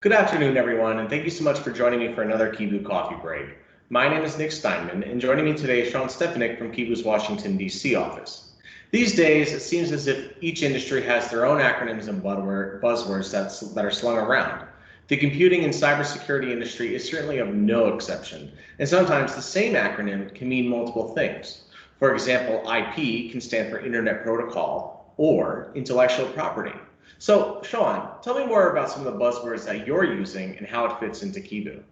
Good afternoon, everyone, and thank you so much for joining me for another Kivu Coffee Break. My name is Nick Steinman, and joining me today is Sean Stefanik from Kivu's Washington, D.C. office. These days, it seems as if each industry has their own acronyms and buzzwords that are slung around. The computing and cybersecurity industry is certainly of no exception, and sometimes the same acronym can mean multiple things. For example, IP can stand for Internet Protocol or intellectual property. So, Sean, tell me more about some of the buzzwords that you're using and how it fits into Kivu.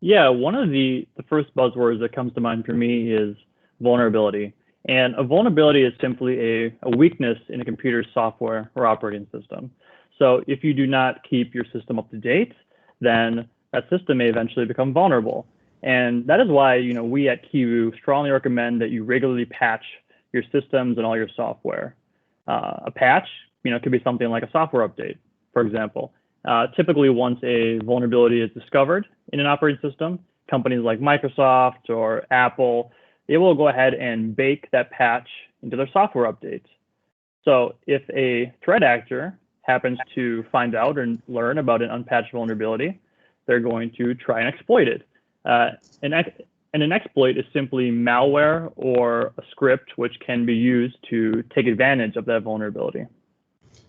Yeah, one of the first buzzwords that comes to mind for me is vulnerability. And a vulnerability is simply a weakness in a computer's software or operating system. So if you do not keep your system up to date, then that system may eventually become vulnerable. And that is why, we at Kivu strongly recommend that you regularly patch your systems and all your software. A patch, could be something like a software update, for example. Typically, once a vulnerability is discovered in an operating system, companies like Microsoft or Apple, they will go ahead and bake that patch into their software updates. So if a threat actor happens to find out or learn about an unpatched vulnerability, they're going to try and exploit it. And an exploit is simply malware or a script which can be used to take advantage of that vulnerability.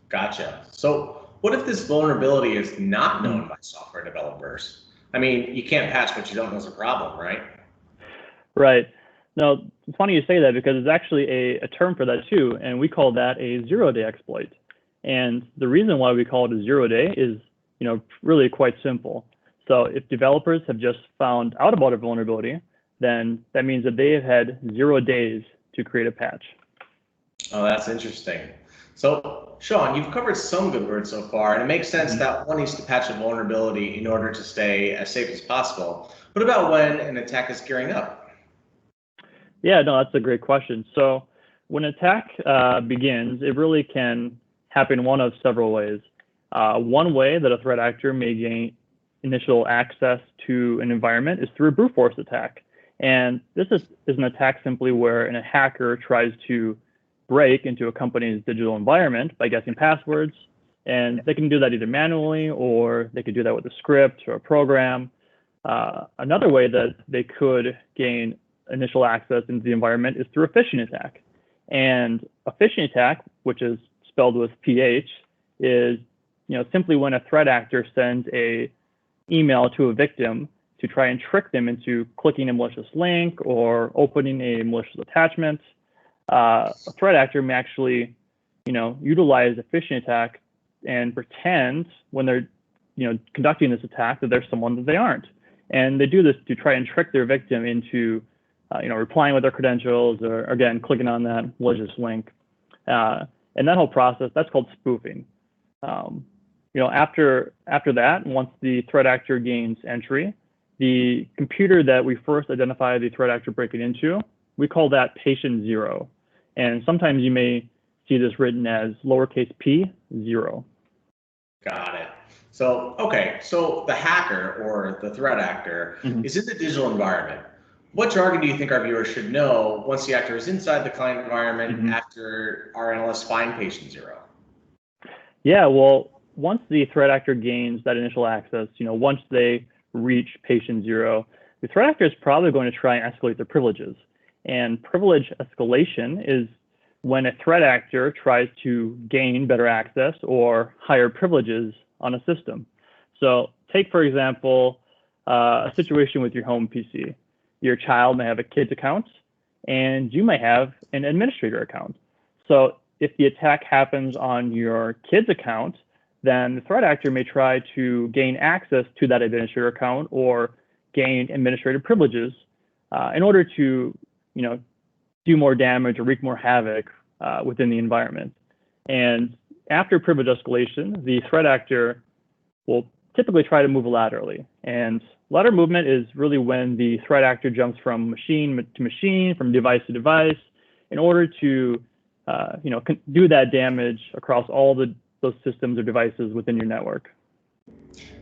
Gotcha. So, what if this vulnerability is not known by software developers? I mean, you can't patch what you don't know is a problem, right? Right. Now, it's funny you say that because it's actually a term for that too, and we call that a zero-day exploit. And the reason why we call it a zero-day is, really quite simple. So if developers have just found out about a vulnerability, then that means that they have had 0 days to create a patch. Oh, that's interesting. So, Sean, you've covered some good words so far, and it makes sense that one needs to patch a vulnerability in order to stay as safe as possible. What about when an attack is gearing up? Yeah, no, that's a great question. So when an attack begins, it really can happen one of several ways. One way that a threat actor may gain initial access to an environment is through a brute force attack. And this is an attack simply where a hacker tries to break into a company's digital environment by guessing passwords. And they can do that either manually or they could do that with a script or a program. Another way that they could gain initial access into the environment is through a phishing attack. And a phishing attack, which is spelled with PH, is simply when a threat actor sends a email to a victim to try and trick them into clicking a malicious link or opening a malicious attachment. A threat actor may actually, utilize a phishing attack and pretend when they're, conducting this attack that they're someone that they aren't. And they do this to try and trick their victim into, replying with their credentials or, again, clicking on that malicious link. And that whole process, that's called spoofing. After that, once the threat actor gains entry, the computer that we first identify the threat actor breaking into, we call that patient 0. And sometimes you may see this written as lowercase p 0. Got it. So, okay, so the hacker or the threat actor is in the digital environment. What jargon do you think our viewers should know once the actor is inside the client environment after our analysts find patient 0? Yeah, well, once the threat actor gains that initial access, once they reach patient 0, the threat actor is probably going to try and escalate their privileges. And privilege escalation is when a threat actor tries to gain better access or higher privileges on a system. So take, for example, a situation with your home PC. Your child may have a kid's account, and you may have an administrator account. So if the attack happens on your kid's account, then the threat actor may try to gain access to that administrator account or gain administrative privileges in order to, do more damage or wreak more havoc within the environment. And after privilege escalation, the threat actor will typically try to move laterally. And lateral movement is really when the threat actor jumps from machine to machine, from device to device, in order to do that damage across all those systems or devices within your network.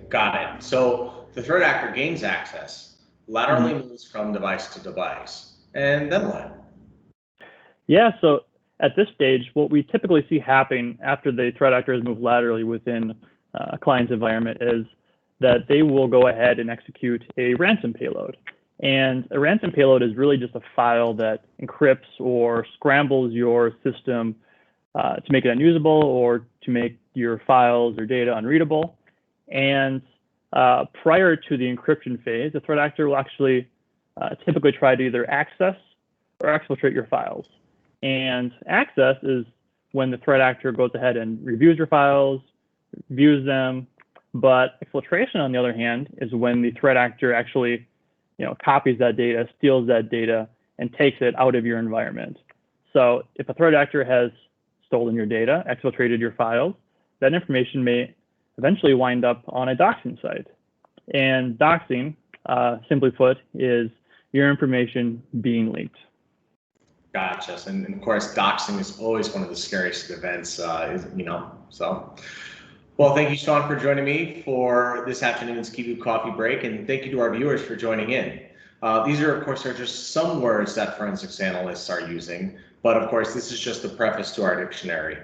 Got it. So the threat actor gains access, laterally moves from device to device, and then what? Yeah, so at this stage, what we typically see happening after the threat actor has moved laterally within client's environment is that they will go ahead and execute a ransom payload. And a ransom payload is really just a file that encrypts or scrambles your system to make it unusable or to make your files or data unreadable. And prior to the encryption phase, the threat actor will actually typically try to either access or exfiltrate your files. And access is when the threat actor goes ahead and reviews your files, views them. But exfiltration, on the other hand, is when the threat actor actually copies that data, steals that data, and takes it out of your environment. So if a threat actor has stolen your data, exfiltrated your files, that information may eventually wind up on a doxing site. And doxing, simply put, is your information being leaked. Gotcha. And of course, doxing is always one of the scariest events, so. Well, thank you, Sean, for joining me for this afternoon's Kivu Coffee Break, and thank you to our viewers for joining in. These are, of course, just some words that forensics analysts are using, but of course, this is just the preface to our dictionary.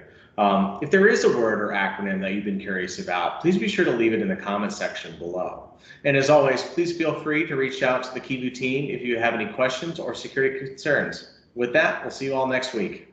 If there is a word or acronym that you've been curious about, please be sure to leave it in the comment section below. And as always, please feel free to reach out to the Kivu team if you have any questions or security concerns. With that, we'll see you all next week.